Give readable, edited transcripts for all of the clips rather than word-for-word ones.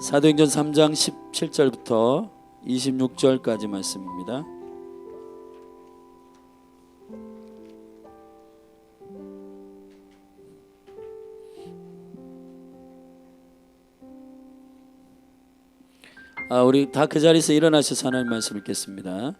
사도행전 3장 17절부터 26절까지 말씀입니다. 우리 다 그 자리에서 일어나셔서 하나님 말씀 읽겠습니다.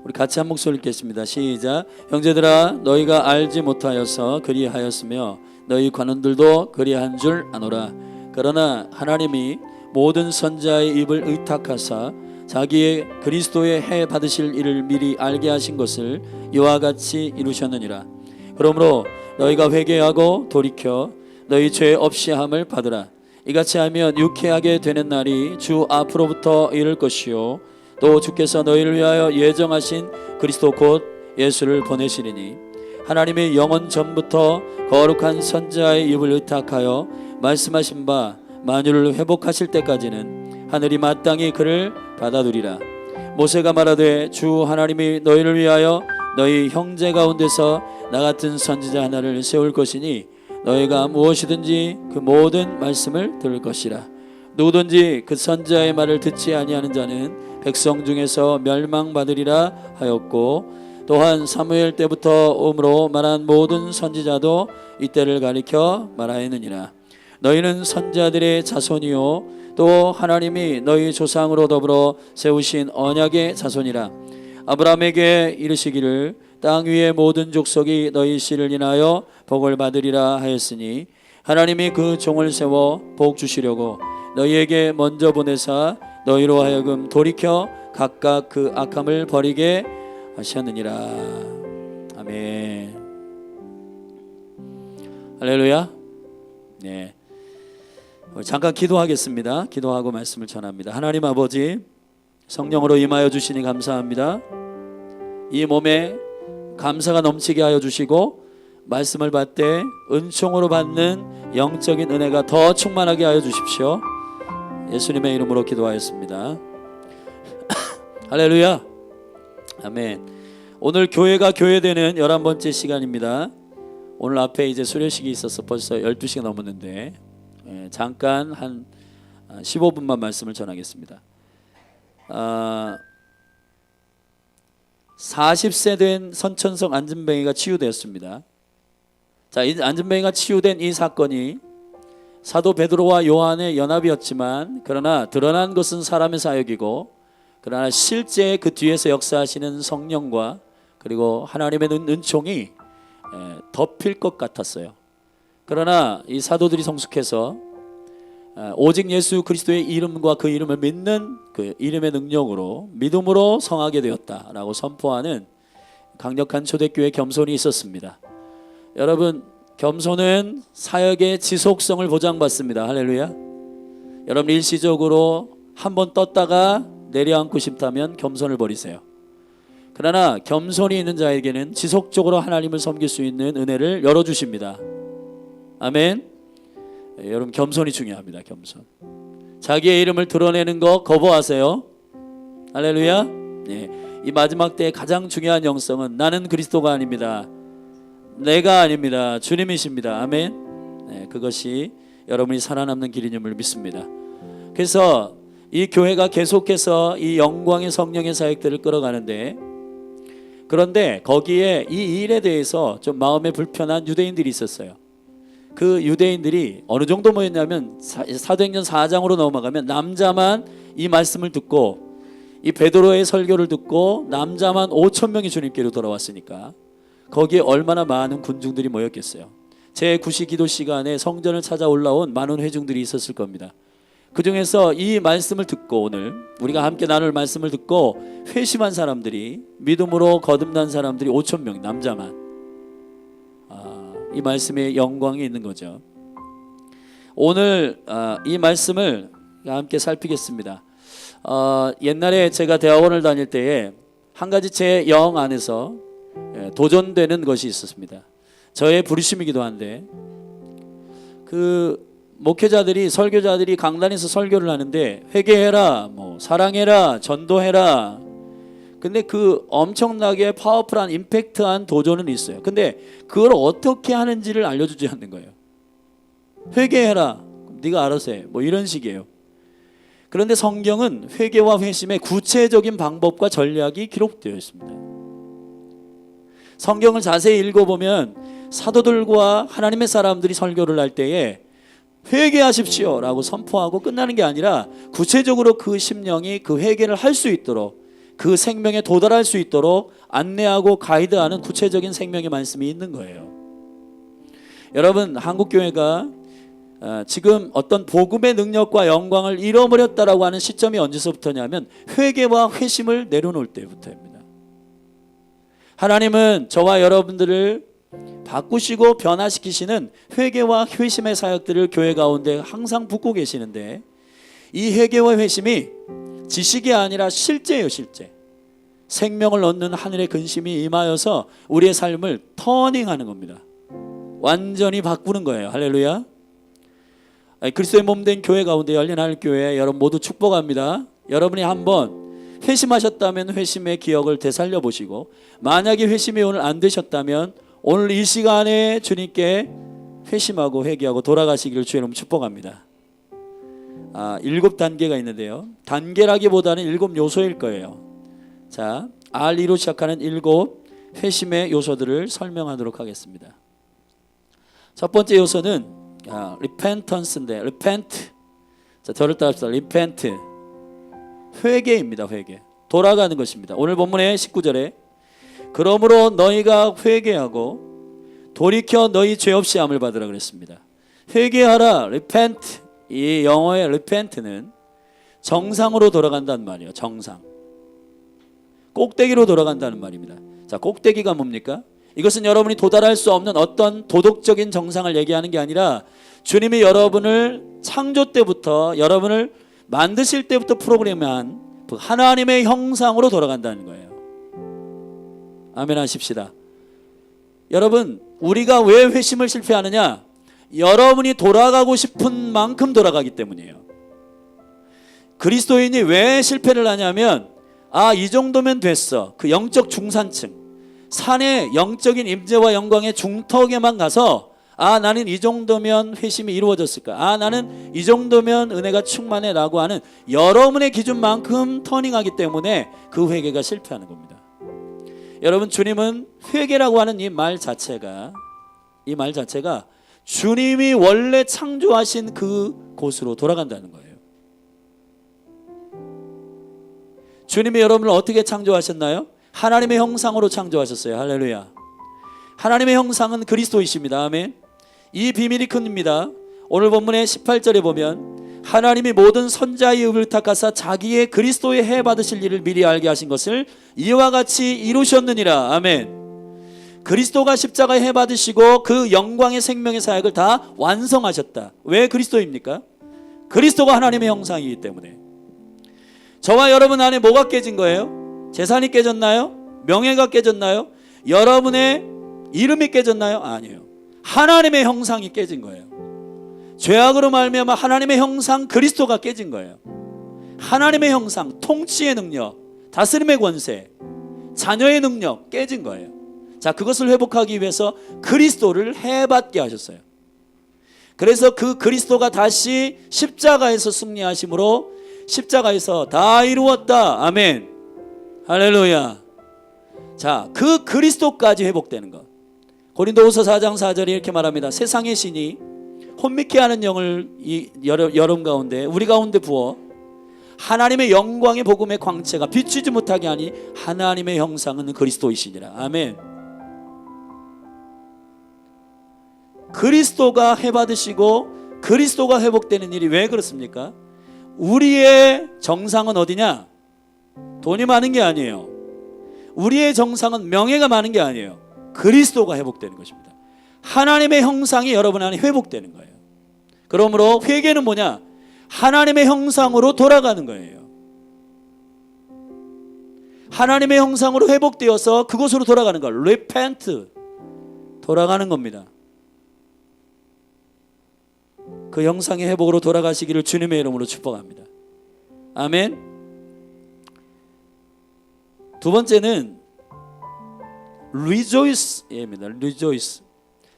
우리 같이 한 목소리 읽겠습니다. 시작. 형제들아, 너희가 알지 못하여서 그리하였으며 너희 관원들도 그리한 줄 아노라. 그러나 하나님이 모든 선지자의 입을 의탁하사 자기의 그리스도의 해 받으실 일을 미리 알게 하신 것을 이와 같이 이루셨느니라. 그러므로 너희가 회개하고 돌이켜 너희 죄 없이 함을 받으라. 이같이 하면 유쾌하게 되는 날이 주 앞으로부터 이를 것이요 또 주께서 너희를 위하여 예정하신 그리스도 곧 예수를 보내시리니 하나님의 영원 전부터 거룩한 선지자의 입을 의탁하여 말씀하신 바 만유를 회복하실 때까지는 하늘이 마땅히 그를 받아두리라. 모세가 말하되 주 하나님이 너희를 위하여 너희 형제 가운데서 나 같은 선지자 하나를 세울 것이니 너희가 무엇이든지 그 모든 말씀을 들을 것이라. 누구든지 그 선지자의 말을 듣지 아니하는 자는 백성 중에서 멸망받으리라 하였고, 또한 사무엘 때부터 오므로 말한 모든 선지자도 이때를 가리켜 말하였느니라. 너희는 선지자들의 자손이요 또 하나님이 너희 조상으로 더불어 세우신 언약의 자손이라. 아브라함에게 이르시기를 땅 위의 모든 족속이 너희 씨를 인하여 복을 받으리라 하였으니 하나님이 그 종을 세워 복 주시려고 너희에게 먼저 보내사 너희로 하여금 돌이켜 각각 그 악함을 버리게 하셨느니라. 아멘. 할렐루야. 네. 잠깐 기도하겠습니다. 기도하고 말씀을 전합니다. 하나님 아버지, 성령으로 임하여 주시니 감사합니다. 이 몸에 감사가 넘치게 하여 주시고 말씀을 받되 은총으로 받는 영적인 은혜가 더 충만하게 하여 주십시오. 예수님의 이름으로 기도하였습니다. 할렐루야. 아멘. 오늘 교회가 교회되는 11번째 시간입니다. 오늘 앞에 이제 수료식이 있어서 벌써 12시가 넘었는데 잠깐 한 15분만 말씀을 전하겠습니다. 40세 된 선천성 안진뱅이가 치유되었습니다. 자, 이 안진뱅이가 치유된 이 사건이 사도 베드로와 요한의 연합이었지만 그러나 드러난 것은 사람의 사역이고 그러나 실제 그 뒤에서 역사하시는 성령과 그리고 하나님의 은총이 덮일 것 같았어요. 그러나 이 사도들이 성숙해서 오직 예수 그리스도의 이름과 그 이름을 믿는 그 이름의 능력으로 믿음으로 성하게 되었다라고 선포하는 강력한 초대교회 겸손이 있었습니다. 여러분, 겸손은 사역의 지속성을 보장받습니다. 할렐루야. 여러분, 일시적으로 한번 떴다가 내려앉고 싶다면 겸손을 버리세요. 그러나 겸손이 있는 자에게는 지속적으로 하나님을 섬길 수 있는 은혜를 열어주십니다. 아멘. 여러분, 겸손이 중요합니다. 겸손. 자기의 이름을 드러내는 거 거부하세요. 할렐루야. 네. 이 마지막 때의 가장 중요한 영성은 나는 그리스도가 아닙니다. 내가 아닙니다. 주님이십니다. 아멘. 네, 그것이 여러분이 살아남는 길인 줄 믿습니다. 그래서 이 교회가 계속해서 이 영광의 성령의 사역들을 끌어가는데, 그런데 거기에 이 일에 대해서 좀 마음에 불편한 유대인들이 있었어요. 그 유대인들이 어느 정도 모였냐면 사도행전 4장으로 넘어가면 남자만 이 말씀을 듣고 이 베드로의 설교를 듣고 남자만 5,000명이 주님께로 돌아왔으니까 거기에 얼마나 많은 군중들이 모였겠어요. 제 구시 기도 시간에 성전을 찾아 올라온 많은 회중들이 있었을 겁니다. 그 중에서 이 말씀을 듣고 오늘 우리가 함께 나눌 말씀을 듣고 회심한 사람들이, 믿음으로 거듭난 사람들이 5,000명, 남자만. 이 말씀에 영광이 있는 거죠. 오늘 이 말씀을 함께 살피겠습니다. 옛날에 제가 대학원을 다닐 때에 한 가지 제 영 안에서 도전되는 것이 있었습니다. 저의 부르심이기도 한데, 그 목회자들이, 설교자들이 강단에서 설교를 하는데 회개해라, 뭐 사랑해라, 전도해라, 근데 그 엄청나게 파워풀한 임팩트한 도전은 있어요. 근데 그걸 어떻게 하는지를 알려주지 않는 거예요. 회개해라, 네가 알아서 해, 뭐 이런 식이에요. 그런데 성경은 회개와 회심의 구체적인 방법과 전략이 기록되어 있습니다. 성경을 자세히 읽어보면 사도들과 하나님의 사람들이 설교를 할 때에 회개하십시오 라고 선포하고 끝나는 게 아니라 구체적으로 그 심령이 그 회개를 할 수 있도록, 그 생명에 도달할 수 있도록 안내하고 가이드하는 구체적인 생명의 말씀이 있는 거예요. 여러분, 한국교회가 지금 어떤 복음의 능력과 영광을 잃어버렸다라고 하는 시점이 언제서부터냐면 회개와 회심을 내려놓을 때부터입니다. 하나님은 저와 여러분들을 바꾸시고 변화시키시는 회개와 회심의 사역들을 교회 가운데 항상 붓고 계시는데, 이 회개와 회심이 지식이 아니라 실제예요. 실제 생명을 얻는 하늘의 근심이 임하여서 우리의 삶을 터닝하는 겁니다. 완전히 바꾸는 거예요. 할렐루야. 그리스도의 몸된 교회 가운데 열린 하늘교회 여러분 모두 축복합니다. 여러분이 한번 회심하셨다면 회심의 기억을 되살려 보시고, 만약에 회심이 오늘 안 되셨다면 오늘 이 시간에 주님께 회심하고 회개하고 돌아가시기를 주의 이름으로 축복합니다. 7단계가 있는데요, 단계라기보다는 7요소일 거예요. 자, R2로 시작하는 7 회심의 요소들을 설명하도록 하겠습니다. 첫 번째 요소는 repentance인데, repent, 자, 저를 따라합시다. repent, 회개입니다. 회개, 돌아가는 것입니다. 오늘 본문의 19절에 그러므로 너희가 회개하고 돌이켜 너희 죄 없이 함을 받으라 그랬습니다. 회개하라, repent. 이 영어의 repent는 정상으로 돌아간다는 말이에요. 정상, 꼭대기로 돌아간다는 말입니다. 자, 꼭대기가 뭡니까? 이것은 여러분이 도달할 수 없는 어떤 도덕적인 정상을 얘기하는 게 아니라 주님이 여러분을 창조 때부터, 여러분을 만드실 때부터 프로그램한 하나님의 형상으로 돌아간다는 거예요. 아멘 하십시다. 여러분, 우리가 왜 회심을 실패하느냐? 여러분이 돌아가고 싶은 만큼 돌아가기 때문이에요. 그리스도인이 왜 실패를 하냐면, 이 정도면 됐어. 그 영적 중산층, 산의 영적인 임재와 영광의 중턱에만 가서 나는 이 정도면 회심이 이루어졌을까? 나는 이 정도면 은혜가 충만해 라고 하는 여러분의 기준만큼 터닝하기 때문에 그 회개가 실패하는 겁니다. 여러분, 주님은 회개라고 하는 이 말 자체가 주님이 원래 창조하신 그 곳으로 돌아간다는 거예요. 주님이 여러분을 어떻게 창조하셨나요? 하나님의 형상으로 창조하셨어요. 할렐루야. 하나님의 형상은 그리스도이십니다. 아멘. 이 비밀이 큽니다. 오늘 본문의 18절에 보면 하나님이 모든 선자의 의를 탁하사 자기의 그리스도의 해 받으실 일을 미리 알게 하신 것을 이와 같이 이루셨느니라. 아멘. 그리스도가 십자가에 해 받으시고 그 영광의 생명의 사역을 다 완성하셨다. 왜 그리스도입니까? 그리스도가 하나님의 형상이기 때문에. 저와 여러분 안에 뭐가 깨진 거예요? 재산이 깨졌나요? 명예가 깨졌나요? 여러분의 이름이 깨졌나요? 아니에요. 하나님의 형상이 깨진 거예요. 죄악으로 말미암아 하나님의 형상 그리스도가 깨진 거예요. 하나님의 형상, 통치의 능력, 다스림의 권세, 자녀의 능력 깨진 거예요. 자, 그것을 회복하기 위해서 그리스도를 해받게 하셨어요. 그래서 그 그리스도가 다시 십자가에서 승리하심으로 십자가에서 다 이루었다. 아멘. 할렐루야. 자, 그 그리스도까지 회복되는 것. 고린도후서 4장 4절에 이렇게 말합니다. 세상의 신이 혼미케 하는 영을 이 여름 가운데 우리 가운데 부어 하나님의 영광의 복음의 광채가 비추지 못하게 하니 하나님의 형상은 그리스도이시니라. 아멘. 그리스도가 해받으시고 그리스도가 회복되는 일이 왜 그렇습니까? 우리의 정상은 어디냐? 돈이 많은 게 아니에요. 우리의 정상은 명예가 많은 게 아니에요. 그리스도가 회복되는 것입니다. 하나님의 형상이 여러분 안에 회복되는 거예요. 그러므로 회개는 뭐냐? 하나님의 형상으로 돌아가는 거예요. 하나님의 형상으로 회복되어서 그곳으로 돌아가는 걸 repent, 돌아가는 겁니다. 그 형상의 회복으로 돌아가시기를 주님의 이름으로 축복합니다. 아멘. 두 번째는 rejoice입니다. rejoice.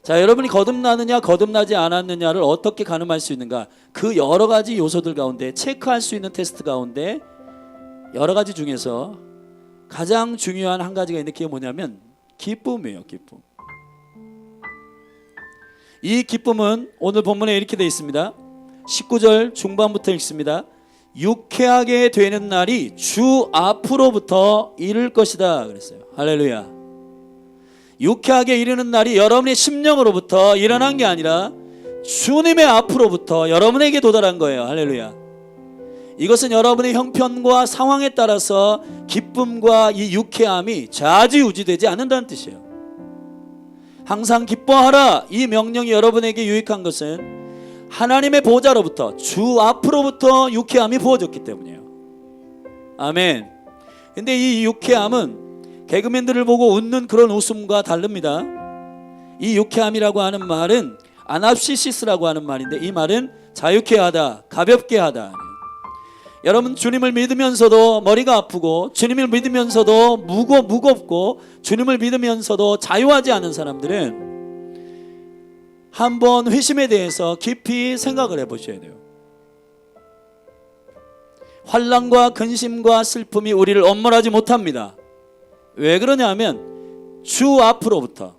자, 여러분이 거듭나느냐 거듭나지 않았느냐를 어떻게 가늠할 수 있는가? 그 여러 가지 요소들 가운데 체크할 수 있는 테스트 가운데 여러 가지 중에서 가장 중요한 한 가지가 있는데 그게 뭐냐면 기쁨이에요. 기쁨. 이 기쁨은 오늘 본문에 이렇게 되어 있습니다. 19절 중반부터 읽습니다. 유쾌하게 되는 날이 주 앞으로부터 이를 것이다 그랬어요. 할렐루야. 유쾌하게 이르는 날이 여러분의 심령으로부터 일어난 게 아니라 주님의 앞으로부터 여러분에게 도달한 거예요. 할렐루야. 이것은 여러분의 형편과 상황에 따라서 기쁨과 이 유쾌함이 좌지우지되지 않는다는 뜻이에요. 항상 기뻐하라 이 명령이 여러분에게 유익한 것은 하나님의 보좌로부터 주 앞으로부터 유쾌함이 부어졌기 때문이에요. 아멘. 근데 이 유쾌함은 개그맨들을 보고 웃는 그런 웃음과 다릅니다. 이 유쾌함이라고 하는 말은 아납시시스라고 하는 말인데 이 말은 자유케 하다, 가볍게 하다. 여러분 주님을 믿으면서도 머리가 아프고 주님을 믿으면서도 무겁고 주님을 믿으면서도 자유하지 않은 사람들은 한번 회심에 대해서 깊이 생각을 해보셔야 돼요. 환난과 근심과 슬픔이 우리를 엄몰하지 못합니다. 왜 그러냐면 주 앞으로부터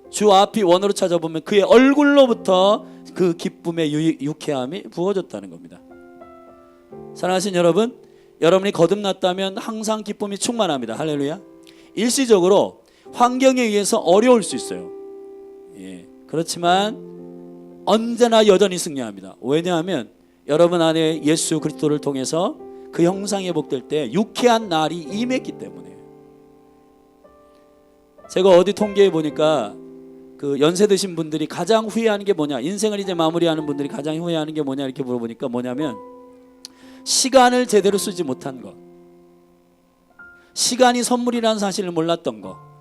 주 앞이 원어로 찾아보면 그의 얼굴로부터 그 기쁨의 유쾌함이 부어졌다는 겁니다. 사랑하신 여러분, 여러분이 거듭났다면 항상 기쁨이 충만합니다. 할렐루야. 일시적으로 환경에 의해서 어려울 수 있어요. 예, 그렇지만 언제나 여전히 승리합니다. 왜냐하면 여러분 안에 예수 그리스도를 통해서 그 형상이 회복될 때 유쾌한 날이 임했기 때문에. 제가 어디 통계해 보니까 그 연세 드신 분들이 가장 후회하는 게 뭐냐, 인생을 이제 마무리하는 분들이 가장 후회하는 게 뭐냐 이렇게 물어보니까 뭐냐면 시간을 제대로 쓰지 못한 것, 시간이 선물이라는 사실을 몰랐던 것.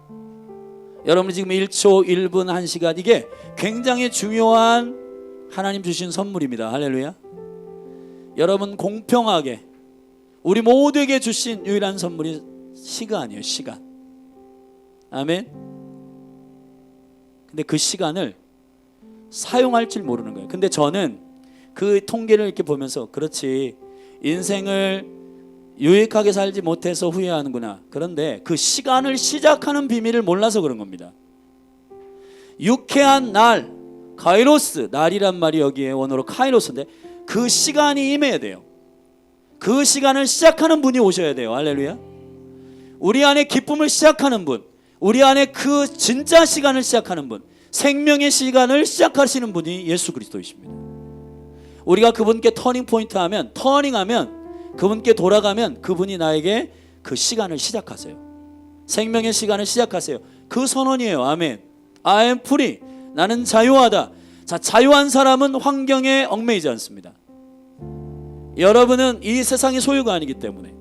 여러분이 지금 1초, 1분, 1시간 이게 굉장히 중요한 하나님 주신 선물입니다. 할렐루야. 여러분 공평하게 우리 모두에게 주신 유일한 선물이 시간이에요. 시간. 아멘. 근데 그 시간을 사용할 줄 모르는 거예요. 근데 저는 그 통계를 이렇게 보면서 그렇지, 인생을 유익하게 살지 못해서 후회하는구나. 그런데 그 시간을 시작하는 비밀을 몰라서 그런 겁니다. 유쾌한 날, 카이로스, 날이란 말이 여기에 원어로 카이로스인데 그 시간이 임해야 돼요. 그 시간을 시작하는 분이 오셔야 돼요. 할렐루야. 우리 안에 기쁨을 시작하는 분, 우리 안에 그 진짜 시간을 시작하는 분, 생명의 시간을 시작하시는 분이 예수 그리스도이십니다. 우리가 그분께 터닝 포인트 하면, 터닝하면, 그분께 돌아가면 그분이 나에게 그 시간을 시작하세요. 생명의 시간을 시작하세요. 그 선언이에요. 아멘. I am free. 나는 자유하다. 자, 자유한 사람은 환경에 얽매이지 않습니다. 여러분은 이 세상의 소유가 아니기 때문에.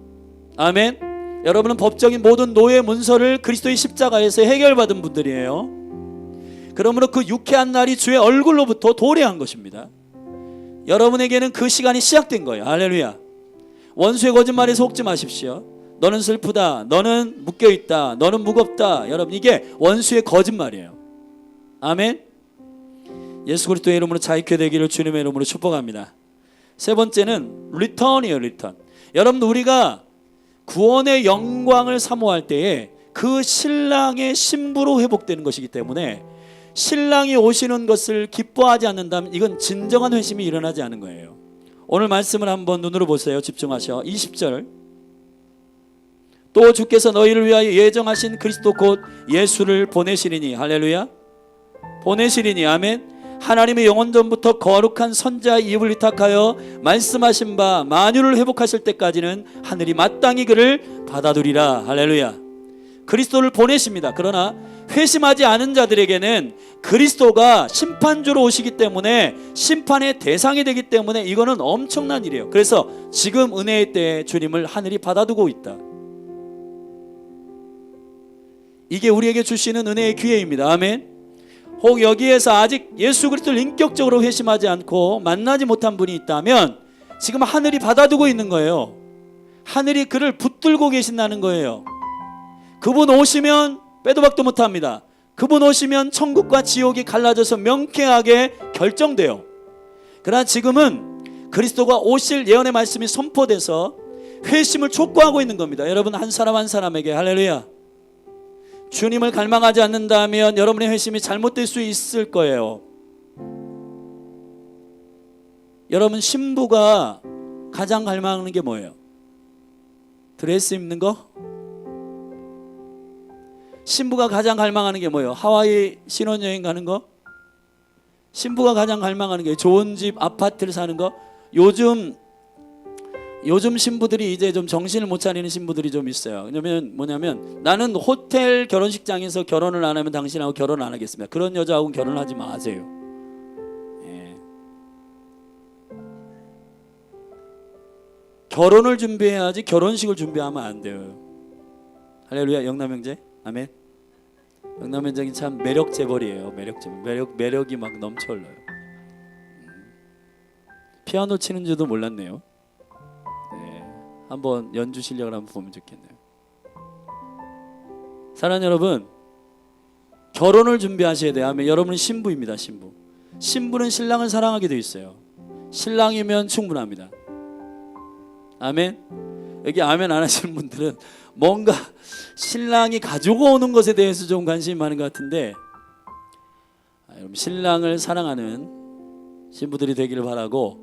아멘. 여러분은 법적인 모든 노예 문서를 그리스도의 십자가에서 해결받은 분들이에요. 그러므로 그 유쾌한 날이 주의 얼굴로부터 도래한 것입니다. 여러분에게는 그 시간이 시작된 거예요. 할렐루야. 원수의 거짓말에 속지 마십시오. 너는 슬프다, 너는 묶여있다, 너는 무겁다. 여러분 이게 원수의 거짓말이에요. 아멘. 예수 그리스도의 이름으로 자유케 되기를 주님의 이름으로 축복합니다. 세 번째는 리턴이에요. 리턴. 여러분 우리가 구원의 영광을 사모할 때에 그 신랑의 신부로 회복되는 것이기 때문에 신랑이 오시는 것을 기뻐하지 않는다면 이건 진정한 회심이 일어나지 않은 거예요. 오늘 말씀을 한번 눈으로 보세요. 집중하셔. 20절. 또 주께서 너희를 위하여 예정하신 그리스도 곧 예수를 보내시리니. 할렐루야. 보내시리니. 아멘. 하나님의 영원전부터 거룩한 선자의 입을 위탁하여 말씀하신 바 만유를 회복하실 때까지는 하늘이 마땅히 그를 받아두리라. 할렐루야. 그리스도를 보내십니다. 그러나 회심하지 않은 자들에게는 그리스도가 심판주로 오시기 때문에 심판의 대상이 되기 때문에 이거는 엄청난 일이에요. 그래서 지금 은혜의 때에 주님을 하늘이 받아두고 있다. 이게 우리에게 주시는 은혜의 기회입니다. 아멘. 혹 여기에서 아직 예수 그리스도를 인격적으로 회심하지 않고 만나지 못한 분이 있다면 지금 하늘이 받아두고 있는 거예요. 하늘이 그를 붙들고 계신다는 거예요. 그분 오시면 빼도 박도 못합니다. 그분 오시면 천국과 지옥이 갈라져서 명쾌하게 결정돼요. 그러나 지금은 그리스도가 오실 예언의 말씀이 선포돼서 회심을 촉구하고 있는 겁니다. 여러분 한 사람 한 사람에게 할렐루야. 주님을 갈망하지 않는다면 여러분의 회심이 잘못될 수 있을 거예요. 여러분 신부가 가장 갈망하는 게 뭐예요? 드레스 입는 거? 신부가 가장 갈망하는 게 뭐예요? 하와이 신혼여행 가는 거? 신부가 가장 갈망하는 게 좋은 집 아파트를 사는 거? 요즘 신부들이 이제 좀 정신을 못 차리는 신부들이 좀 있어요. 왜냐면 뭐냐면 나는 호텔 결혼식장에서 결혼을 안 하면 당신하고 결혼 안 하겠습니다. 그런 여자하고는 결혼하지 마세요. 예. 결혼을 준비해야지 결혼식을 준비하면 안 돼요. 할렐루야. 영남형제 아멘. 영남형제는 참 매력 재벌이에요. 매력이 막 넘쳐 흘러요. 피아노 치는 줄도 몰랐네요. 한번 연주 실력을 한번 보면 좋겠네요. 사랑하는 여러분, 결혼을 준비하셔야 돼요. 아멘. 여러분은 신부입니다. 신부는 신랑을 사랑하게 되어 있어요. 신랑이면 충분합니다. 아멘. 여기 아멘 안 하시는 분들은 뭔가 신랑이 가지고 오는 것에 대해서 좀 관심이 많은 것 같은데, 여러분 신랑을 사랑하는 신부들이 되기를 바라고,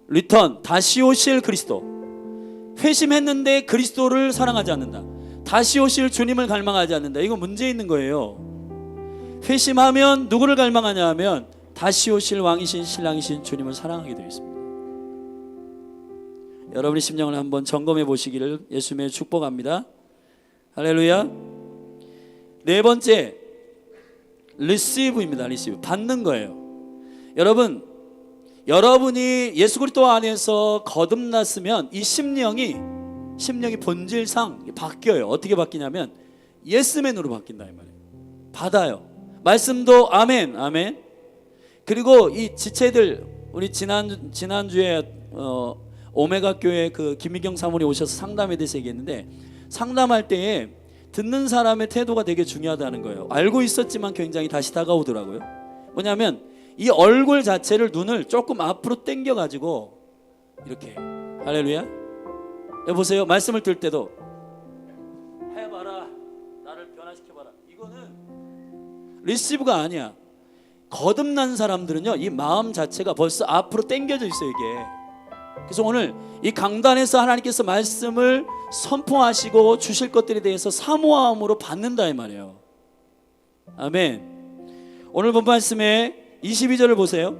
리턴 다시 오실 그리스도, 회심했는데 그리스도를 사랑하지 않는다, 다시 오실 주님을 갈망하지 않는다, 이거 문제 있는 거예요. 회심하면 누구를 갈망하냐 하면 다시 오실 왕이신 신랑이신 주님을 사랑하게 되어 있습니다. 여러분의 심령을 한번 점검해 보시기를 예수님의 축복합니다. 할렐루야. 네 번째, receive입니다. receive, 받는 거예요. 여러분이 예수 그리스도 안에서 거듭났으면 이 심령이 본질상 바뀌어요. 어떻게 바뀌냐면 예스맨으로 바뀐다 이 말이에요. 받아요. 말씀도 아멘, 아멘. 그리고 이 지체들, 우리 지난주에 오메가 교회 그 김미경 사모님 오셔서 상담에 대해서 얘기했는데, 상담할 때에 듣는 사람의 태도가 되게 중요하다는 거예요. 알고 있었지만 굉장히 다시 다가오더라고요. 뭐냐면 이 얼굴 자체를, 눈을 조금 앞으로 당겨 가지고 이렇게, 할렐루야. 여보세요. 말씀을 들 때도 해봐라, 나를 변화시켜봐라, 이거는 리시브가 아니야. 거듭난 사람들은요, 이 마음 자체가 벌써 앞으로 당겨져 있어요, 이게. 그래서 오늘 이 강단에서 하나님께서 말씀을 선포하시고 주실 것들에 대해서 사모함으로 받는다 이 말이에요. 아멘. 오늘 본 말씀에 22절을 보세요.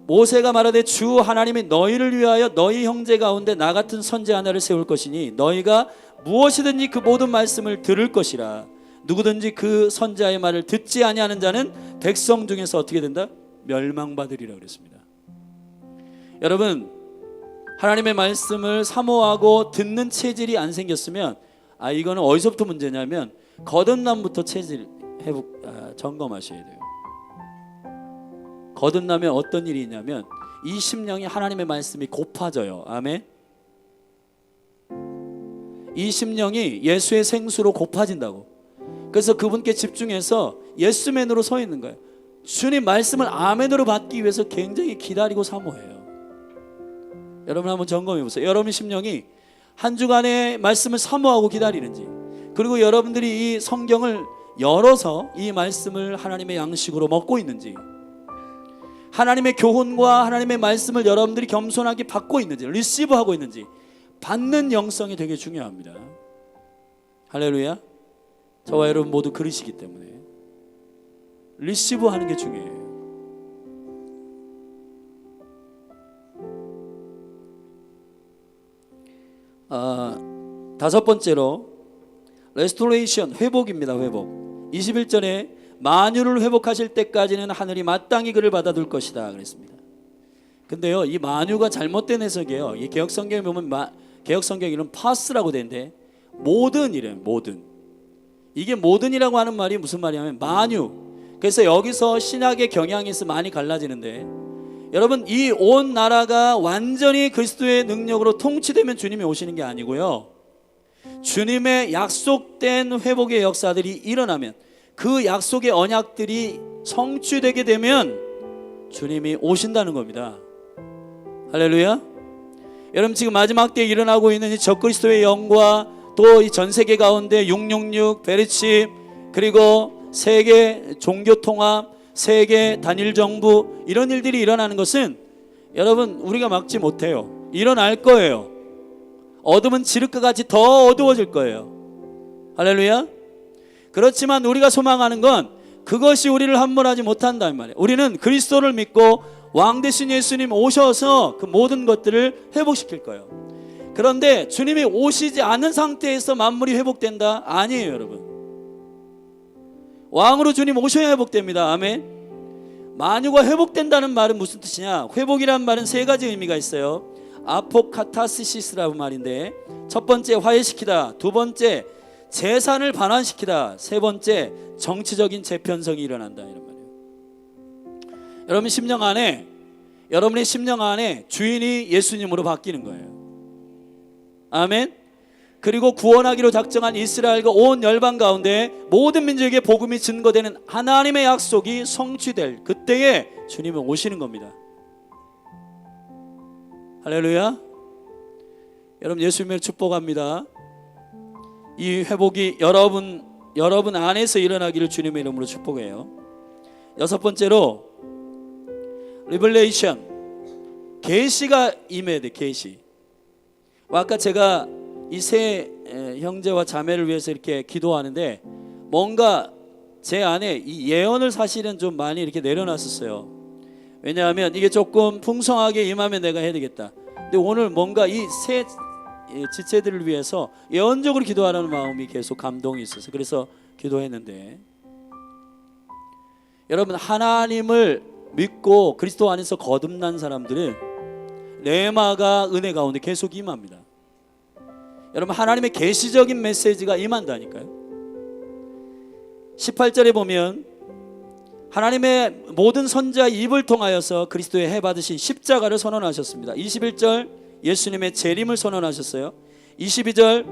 모세가 말하되 주 하나님이 너희를 위하여 너희 형제 가운데 나 같은 선지 하나를 세울 것이니 너희가 무엇이든지 그 모든 말씀을 들을 것이라. 누구든지 그 선지자의 말을 듣지 아니하는 자는 백성 중에서 어떻게 된다? 멸망받으리라 그랬습니다. 여러분, 하나님의 말씀을 사모하고 듣는 체질이 안 생겼으면, 이거는 어디서부터 문제냐면 거듭남부터 체질 점검하셔야 돼요. 거듭나면 어떤 일이 있냐면 이 심령이 하나님의 말씀이 고파져요. 아멘. 이 심령이 예수의 생수로 고파진다고. 그래서 그분께 집중해서 예수맨으로 서 있는 거예요. 주님 말씀을 아멘으로 받기 위해서 굉장히 기다리고 사모해요. 여러분 한번 점검해 보세요. 여러분 심령이 한 주간의 말씀을 사모하고 기다리는지, 그리고 여러분들이 이 성경을 열어서 이 말씀을 하나님의 양식으로 먹고 있는지, 하나님의 교훈과 하나님의 말씀을 여러분들이 겸손하게 받고 있는지, 리시브하고 있는지, 받는 영성이 되게 중요합니다. 할렐루야. 저와 여러분 모두 그러시기 때문에 리시브하는 게 중요해요. 다섯 번째로 레스토레이션, 회복입니다. 회복. 21절에 만유를 회복하실 때까지는 하늘이 마땅히 그를 받아둘 것이다 그랬습니다. 근데요, 이 만유가 잘못된 해석이에요. 이 개혁성경에 보면 개혁성경에는 파스라고 되는데 모든 이래요. 모든. 이게 모든이라고 하는 말이 무슨 말이냐면 만유. 그래서 여기서 신학의 경향에서 많이 갈라지는데, 여러분 이 온 나라가 완전히 그리스도의 능력으로 통치되면 주님이 오시는 게 아니고요, 주님의 약속된 회복의 역사들이 일어나면, 그 약속의 언약들이 성취되게 되면 주님이 오신다는 겁니다. 할렐루야. 여러분, 지금 마지막 때에 일어나고 있는 이 적그리스도의 영과 또 이 전 세계 가운데 666 베르칩, 그리고 세계 종교 통합, 세계 단일 정부, 이런 일들이 일어나는 것은 여러분 우리가 막지 못해요. 일어날 거예요. 어둠은 지륵과 같이 더 어두워질 거예요. 할렐루야. 그렇지만 우리가 소망하는 건 그것이 우리를 함몰하지 못한다는 말이에요. 우리는 그리스도를 믿고 왕 대신 예수님 오셔서 그 모든 것들을 회복시킬 거예요. 그런데 주님이 오시지 않은 상태에서 만물이 회복된다? 아니에요, 여러분. 왕으로 주님 오셔야 회복됩니다. 아멘. 만유가 회복된다는 말은 무슨 뜻이냐? 회복이란 말은 세 가지 의미가 있어요. 아포카타시시스라는 말인데, 첫 번째 화해시키다, 두 번째 재산을 반환시키다, 세 번째 정치적인 재편성이 일어난다, 이런 말이에요. 여러분 심령 안에, 여러분의 심령 안에 주인이 예수님으로 바뀌는 거예요. 아멘. 그리고 구원하기로 작정한 이스라엘과 온 열방 가운데 모든 민족에게 복음이 증거되는 하나님의 약속이 성취될 그때에 주님은 오시는 겁니다. 할렐루야. 여러분 예수님을 축복합니다. 이 회복이 여러분 안에서 일어나기를 주님의 이름으로 축복해요. 여섯 번째로 리벨레이션, 계시가 임해야 돼. 계시. 아까 제가 이 세 형제와 자매를 위해서 이렇게 기도하는데 뭔가 제 안에 이 예언을 사실은 좀 많이 이렇게 내려놨었어요. 왜냐하면 이게 조금 풍성하게 임하면 내가 해야 되겠다. 근데 오늘 뭔가 이 세 지체들을 위해서 예언적으로 기도하라는 마음이 계속 감동이 있어서 그래서 기도했는데, 여러분 하나님을 믿고 그리스도 안에서 거듭난 사람들은 레마가 은혜 가운데 계속 임합니다. 여러분 하나님의 계시적인 메시지가 임한다니까요. 18절에 보면 하나님의 모든 선지자의 입을 통하여서 그리스도의 해 받으신 십자가를 선언하셨습니다. 21절 예수님의 재림을 선언하셨어요. 22절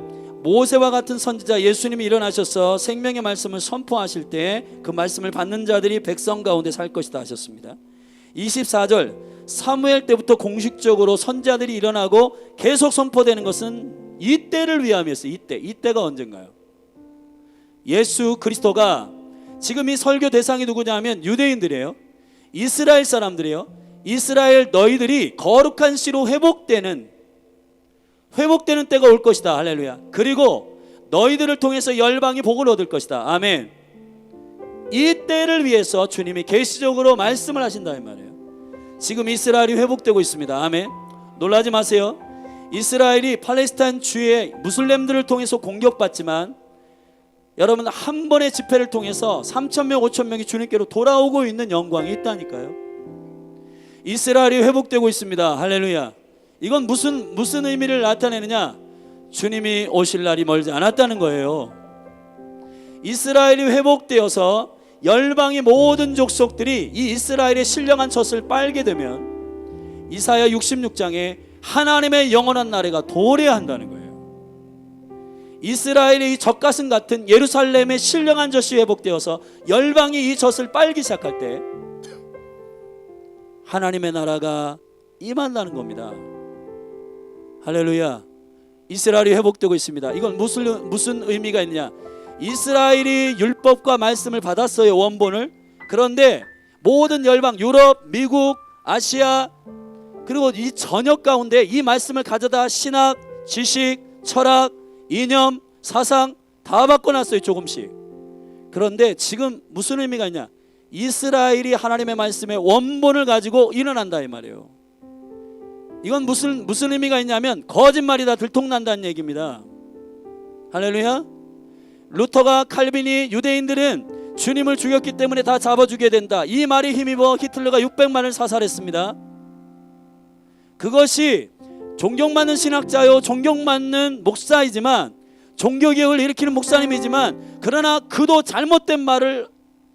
모세와 같은 선지자 예수님이 일어나셔서 생명의 말씀을 선포하실 때 그 말씀을 받는 자들이 백성 가운데 살 것이다 하셨습니다. 24절 사무엘 때부터 공식적으로 선지자들이 일어나고 계속 선포되는 것은 이때를 위함이었어요. 이때가 언젠가요? 예수 그리스도가, 지금 이 설교 대상이 누구냐면 유대인들이에요. 이스라엘 사람들이에요. 이스라엘 너희들이 거룩한 씨로 회복되는 때가 올 것이다. 할렐루야. 그리고 너희들을 통해서 열방이 복을 얻을 것이다. 아멘. 이 때를 위해서 주님이 계시적으로 말씀을 하신다 이 말이에요. 지금 이스라엘이 회복되고 있습니다. 아멘. 놀라지 마세요. 이스라엘이 팔레스타인 주의 무슬림들을 통해서 공격받지만 여러분 한 번의 집회를 통해서 3,000명 5,000명이 주님께로 돌아오고 있는 영광이 있다니까요. 이스라엘이 회복되고 있습니다. 할렐루야. 이건 무슨 의미를 나타내느냐? 주님이 오실 날이 멀지 않았다는 거예요. 이스라엘이 회복되어서 열방의 모든 족속들이 이 이스라엘의 신령한 젖을 빨게 되면 이사야 66장에 하나님의 영원한 나라가 도래한다는 거예요. 이스라엘의 이 젖가슴 같은 예루살렘의 신령한 젖이 회복되어서 열방이 이 젖을 빨기 시작할 때 하나님의 나라가 임한다는 겁니다. 할렐루야. 이스라엘이 회복되고 있습니다. 이건 무슨 의미가 있냐? 이스라엘이 율법과 말씀을 받았어요, 원본을. 그런데 모든 열방, 유럽, 미국, 아시아, 그리고 이 전역 가운데 이 말씀을 가져다 신학, 지식, 철학, 이념, 사상 다 바꿔놨어요, 조금씩. 그런데 지금 무슨 의미가 있냐? 이스라엘이 하나님의 말씀의 원본을 가지고 일어난다 이 말이에요. 이건 무슨 의미가 있냐면 거짓말이 다 들통난다는 얘기입니다. 할렐루야. 루터가 칼빈이 유대인들은 주님을 죽였기 때문에 다 잡아주게 된다, 이 말에 힘입어 히틀러가 600만을 사살했습니다. 그것이 존경받는 신학자요, 존경받는 목사이지만, 종교개혁을 일으키는 목사님이지만, 그러나 그도 잘못된 말을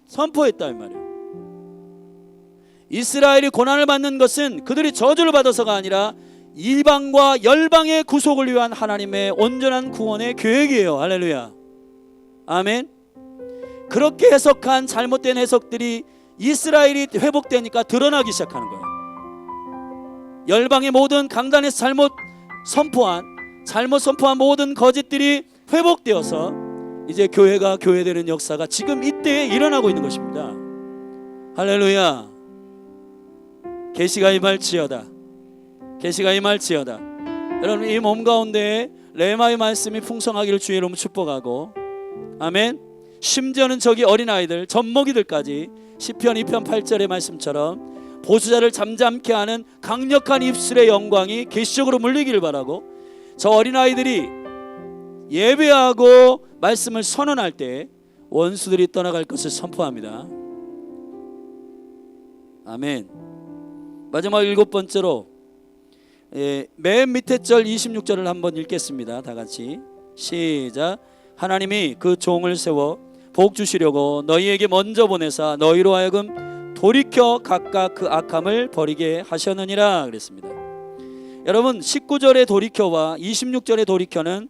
선포했다 이 말이에요. 이스라엘이 고난을 받는 것은 그들이 저주를 받아서가 아니라 이방과 열방의 구속을 위한 하나님의 온전한 구원의 계획이에요. 할렐루야. 아멘. 그렇게 해석한 잘못된 해석들이 이스라엘이 회복되니까 드러나기 시작하는 거예요. 열방의 모든 강단에서 잘못 선포한 모든 거짓들이 회복되어서 이제 교회가 교회되는 역사가 지금 이때에 일어나고 있는 것입니다. 할렐루야. 계시가 임할지어다. 계시가 임할지어다. 여러분, 이 몸 가운데 레마의 말씀이 풍성하기를 주의 이름으로 축복하고, 아멘. 심지어는 저기 어린아이들, 젖먹이들까지 시편 2편 8절의 말씀처럼 보수자를 잠잠케 하는 강력한 입술의 영광이 계시적으로 물리기를 바라고, 저 어린아이들이 예배하고 말씀을 선언할 때 원수들이 떠나갈 것을 선포합니다. 아멘. 마지막 7번째로, 맨 밑에 절 26절을 한번 읽겠습니다. 다 같이 시작. 하나님이 그 종을 세워 복 주시려고 너희에게 먼저 보내사 너희로 하여금 돌이켜 각각 그 악함을 버리게 하셨느니라 그랬습니다. 여러분, 19절의 돌이켜와 26절의 돌이켜는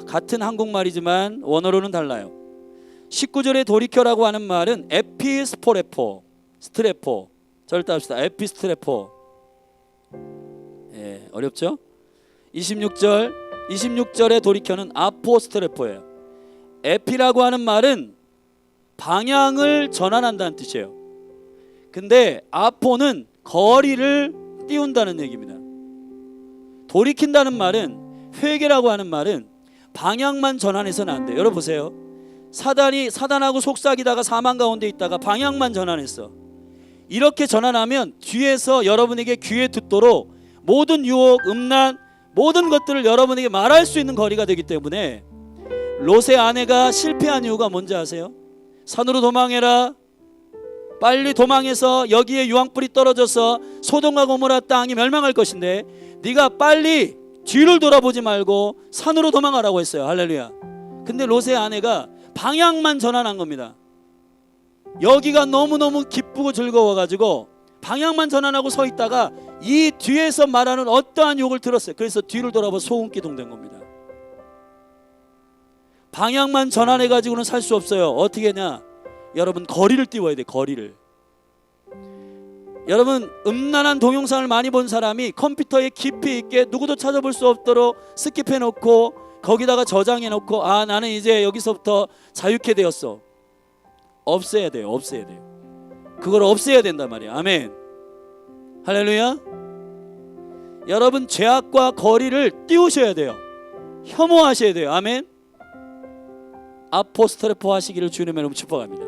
같은 한국말이지만 원어로는 달라요. 19절의 돌이켜라고 하는 말은 에피스포레포, 스트레포. 저를 따릅시다. 에피스트레포. 어렵죠? 26절의 돌이켜는 아포스트레포예요. 에피라고 하는 말은 방향을 전환한다는 뜻이에요. 근데 아포는 거리를 띄운다는 얘기입니다. 돌이킨다는 말은, 회개라고 하는 말은 방향만 전환해서는 안 돼요. 여러분 보세요. 사단하고 속삭이다가 사망 가운데 있다가 방향만 전환했어. 이렇게 전환하면 뒤에서 여러분에게 귀에 듣도록 모든 유혹, 음란, 모든 것들을 여러분에게 말할 수 있는 거리가 되기 때문에 롯의 아내가 실패한 이유가 뭔지 아세요? 산으로 도망해라. 빨리 도망해서 여기에 유황불이 떨어져서 소돔과 고모라 땅이 멸망할 것인데 네가 빨리 뒤를 돌아보지 말고 산으로 도망하라고 했어요. 할렐루야. 근데 롯의 아내가 방향만 전환한 겁니다. 여기가 너무너무 기쁘고 즐거워가지고 방향만 전환하고 서 있다가 이 뒤에서 말하는 어떠한 욕을 들었어요. 그래서 뒤를 돌아봐 소음기둥 된 겁니다. 방향만 전환해가지고는 살 수 없어요. 어떻게 했냐? 여러분, 거리를 띄워야 돼. 거리를. 여러분, 음란한 동영상을 많이 본 사람이 컴퓨터에 깊이 있게 누구도 찾아볼 수 없도록 스킵해 놓고 거기다가 저장해 놓고, 아, 나는 이제 여기서부터 자유케 되었어. 없애야 돼요. 없애야 돼요. 그걸 없애야 된단 말이에요. 아멘. 할렐루야. 여러분, 죄악과 거리를 띄우셔야 돼요. 혐오하셔야 돼요. 아멘. 아포스트레포 하시기를 주님의 이름으로 축복합니다.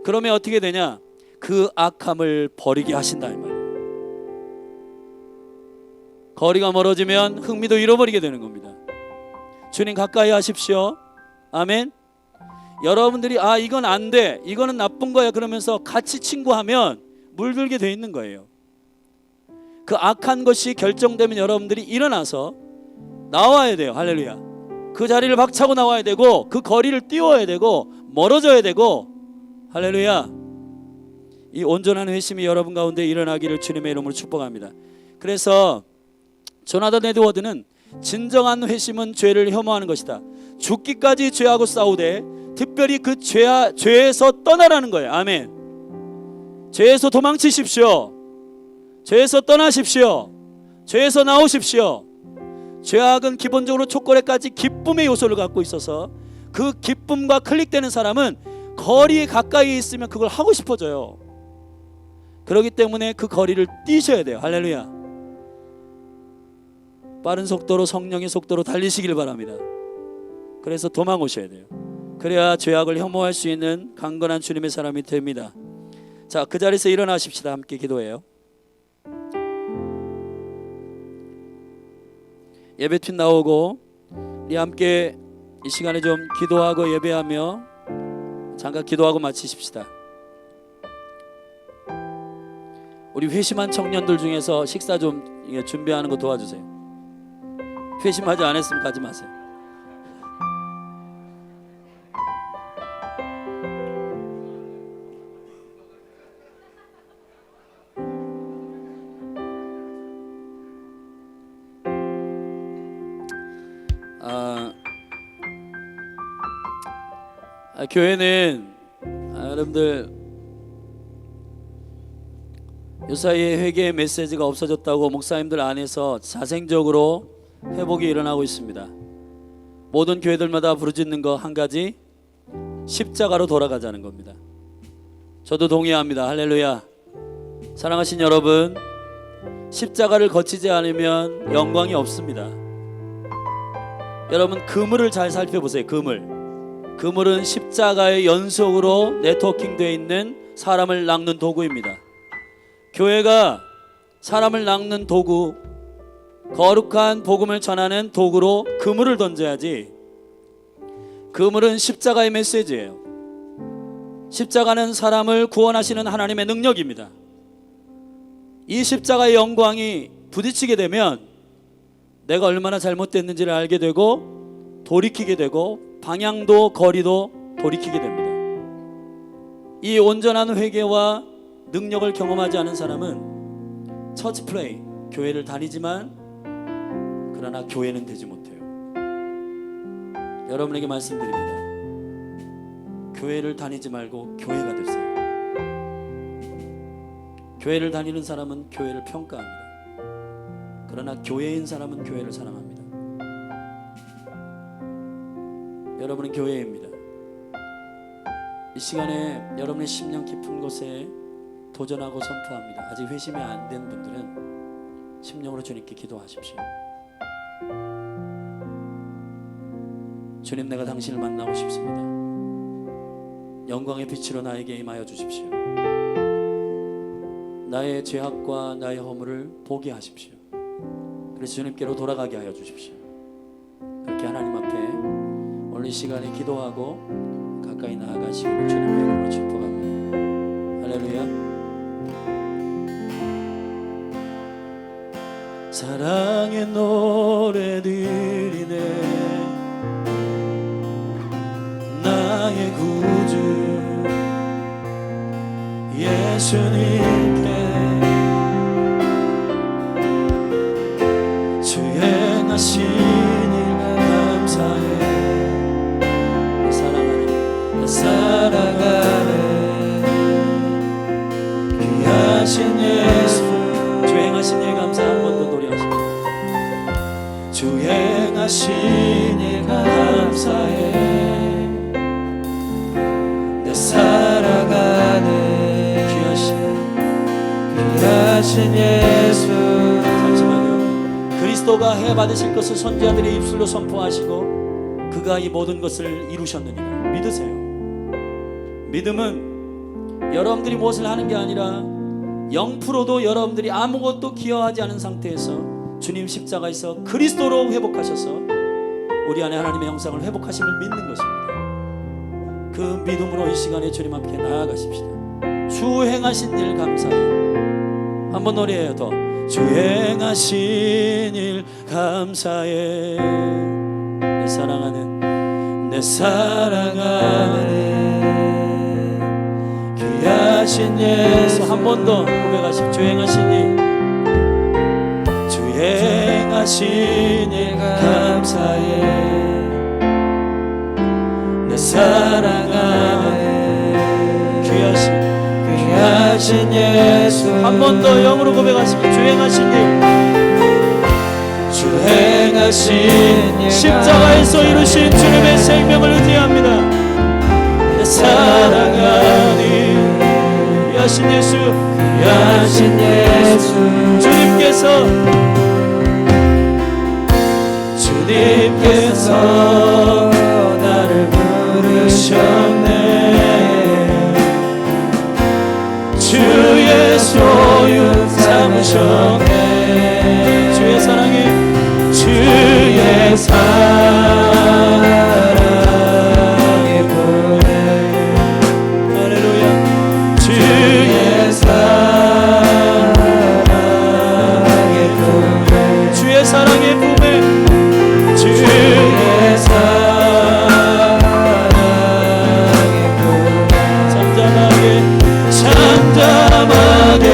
그러면 어떻게 되냐? 그 악함을 버리게 하신다 이 말이에요. 거리가 멀어지면 흥미도 잃어버리게 되는 겁니다. 주님 가까이 하십시오. 아멘. 여러분들이 아, 이건 안 돼, 이거는 나쁜 거야 그러면서 같이 친구하면 물들게 돼 있는 거예요. 그 악한 것이 결정되면 여러분들이 일어나서 나와야 돼요. 할렐루야. 그 자리를 박차고 나와야 되고 그 거리를 띄워야 되고 멀어져야 되고, 할렐루야. 이 온전한 회심이 여러분 가운데 일어나기를 주님의 이름으로 축복합니다. 그래서 조나단 에드워드는 진정한 회심은 죄를 혐오하는 것이다. 죽기까지 죄하고 싸우되 특별히 그 죄에서 떠나라는 거예요. 아멘. 죄에서 도망치십시오. 죄에서 떠나십시오. 죄에서 나오십시오. 죄악은 기본적으로 초콜릿까지 기쁨의 요소를 갖고 있어서 그 기쁨과 클릭되는 사람은 거리에 가까이 있으면 그걸 하고 싶어져요. 그렇기 때문에 그 거리를 뛰셔야 돼요. 할렐루야. 빠른 속도로, 성령의 속도로 달리시길 바랍니다. 그래서 도망 오셔야 돼요. 그래야 죄악을 혐오할 수 있는 강건한 주님의 사람이 됩니다. 자, 그 자리에서 일어나십시다. 함께 기도해요. 예배팀 나오고 우리 함께 이 시간에 좀 기도하고 예배하며 잠깐 기도하고 마치십시다. 우리 회심한 청년들 중에서 식사 좀 준비하는 거 도와주세요. 회심하지 않았으면 가지 마세요. 교회는 여러분들 요사이에 회개의 메시지가 없어졌다고 목사님들 안에서 자생적으로 회복이 일어나고 있습니다. 모든 교회들마다 부르짖는 거 한 가지, 십자가로 돌아가자는 겁니다. 저도 동의합니다. 할렐루야. 사랑하신 여러분, 십자가를 거치지 않으면 영광이 없습니다. 여러분, 그물을 잘 살펴보세요. 그물은 십자가의 연속으로 네트워킹되어 있는 사람을 낚는 도구입니다. 교회가 사람을 낚는 도구, 거룩한 복음을 전하는 도구로 그물을 던져야지. 그물은 십자가의 메시지예요. 십자가는 사람을 구원하시는 하나님의 능력입니다. 이 십자가의 영광이 부딪히게 되면 내가 얼마나 잘못됐는지를 알게 되고 돌이키게 되고 방향도 거리도 돌이키게 됩니다. 이 온전한 회개와 능력을 경험하지 않은 사람은 처치 플레이, 교회를 다니지만 그러나 교회는 되지 못해요. 여러분에게 말씀드립니다. 교회를 다니지 말고 교회가 되세요. 교회를 다니는 사람은 교회를 평가합니다. 그러나 교회인 사람은 교회를 사랑합니다. 여러분은 교회입니다. 이 시간에 여러분의 심령 깊은 곳에 도전하고 선포합니다. 아직 회심이 안 된 분들은 심령으로 주님께 기도하십시오. 주님, 내가 당신을 만나고 싶습니다. 영광의 빛으로 나에게 임하여 주십시오. 나의 죄악과 나의 허물을 보게 하십시오. 그래서 주님께로 돌아가게 하여 주십시오. 그렇게 하나님 앞에 오늘 이 시간에 기도하고 가까이 나아가시기를 주님의 이름으로 축복합니다. 할렐루야. 사랑의 노래 드리네, 나의 구주 예수님께 주행하신 일 감사해. 내 사랑하네 귀하신 예수. 주행하신 일 감사해. 한 번 더 노래하시고. 주행하신 일 감사해. 내 사랑하네 귀하신 예수. 잠시만요. 그리스도가 해 받으실 것을 선지자들의 입술로 선포하시고 그가 이 모든 것을 이루셨느니라 믿으세요. 믿음은 여러분들이 무엇을 하는 게 아니라 0%도 여러분들이 아무것도 기여하지 않은 상태에서 주님 십자가에서 그리스도로 회복하셔서 우리 안에 하나님의 형상을 회복하심을 믿는 것입니다. 그 믿음으로 이 시간에 주님 함께 나아가십시다. 주 행하신 일 감사해요. 한번 노래해요. 더. 주 행하신 일 감사해. 내 사랑하는 귀하신 예수. 한 번 더 고백하십시오. 주 행하신 일, 주 행하신 일 감사해. 내 사랑하네 귀하신 예수. 한 번 더 영으로 고백하십시오. 주 행하신 일, 주 행하신 일 십자가에서 이루신 주님의 생명을 의지합니다. 내 사랑하니 귀하신 예수, 귀하신 예수. 주님께서 나를 부르셨네. 주의 소유 삼으셨네. 주의 사랑이 보내. 할렐루야. 주의 사랑의 품에, 주의 사랑의 품에, 주의 사랑의 품에 잠잠하게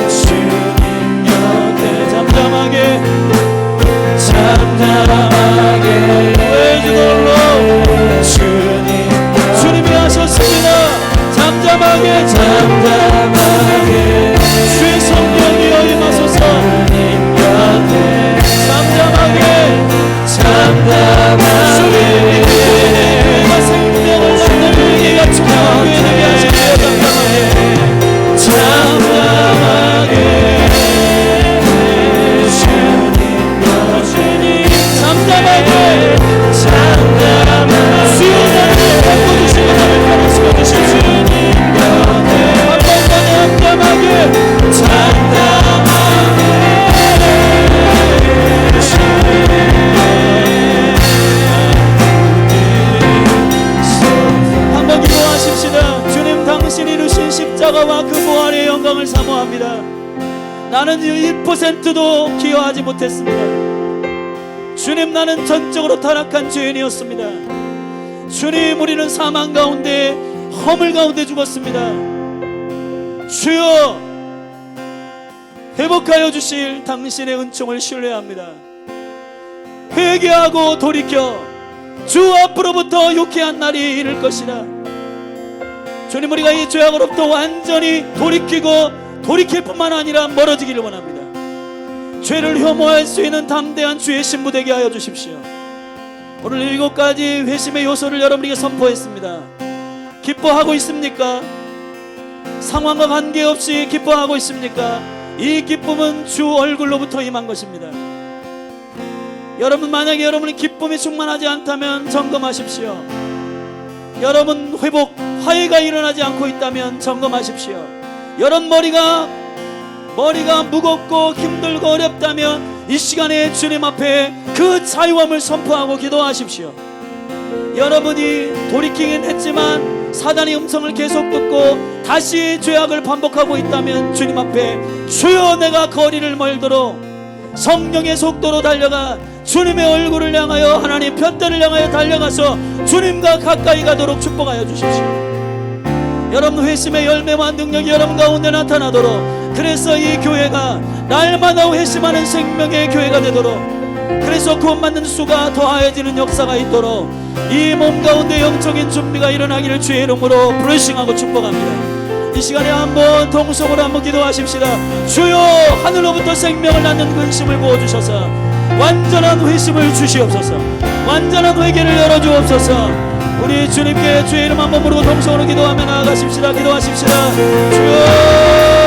주님 옆에 잠잠하게 나는 1%도 기여하지 못했습니다. 주님, 나는 전적으로 타락한 죄인이었습니다. 주님, 우리는 사망 가운데 허물 가운데 죽었습니다. 주여, 회복하여 주실 당신의 은총을 신뢰합니다. 회개하고 돌이켜 주 앞으로부터 유쾌한 날이 이를 것이라. 주님, 우리가 이 죄악으로부터 완전히 돌이킬 뿐만 아니라 멀어지기를 원합니다. 죄를 혐오할 수 있는 담대한 주의 신부 되게 하여 주십시오. 오늘 7가지 회심의 요소를 여러분에게 선포했습니다. 기뻐하고 있습니까? 상황과 관계없이 기뻐하고 있습니까? 이 기쁨은 주 얼굴로부터 임한 것입니다. 여러분, 만약에 여러분이 기쁨이 충만하지 않다면 점검하십시오. 여러분, 화해가 일어나지 않고 있다면 점검하십시오. 여러분, 머리가 무겁고 힘들고 어렵다면 이 시간에 주님 앞에 그 자유함을 선포하고 기도하십시오. 여러분이 돌이키긴 했지만 사단의 음성을 계속 듣고 다시 죄악을 반복하고 있다면 주님 앞에, 주여, 내가 거리를 멀도록 성령의 속도로 달려가 주님의 얼굴을 향하여, 하나님 편대를 향하여 달려가서 주님과 가까이 가도록 축복하여 주십시오. 여러분, 회심의 열매와 능력이 여러분 가운데 나타나도록, 그래서 이 교회가 날마다 회심하는 생명의 교회가 되도록, 그래서 구원받는 수가 더하여지는 역사가 있도록 이 몸 가운데 영적인 준비가 일어나기를 주의 이름으로 블레싱하고 축복합니다. 이 시간에 한번 동성으로 한번 기도하십시다. 주여, 하늘로부터 생명을 낳는 근심을 부어주셔서 완전한 회심을 주시옵소서. 완전한 회개를 열어주옵소서. 우리 주님께 주의 이름 한번 부르고 동성으로 기도하며 나아가십시다. 기도하십시다. 주여,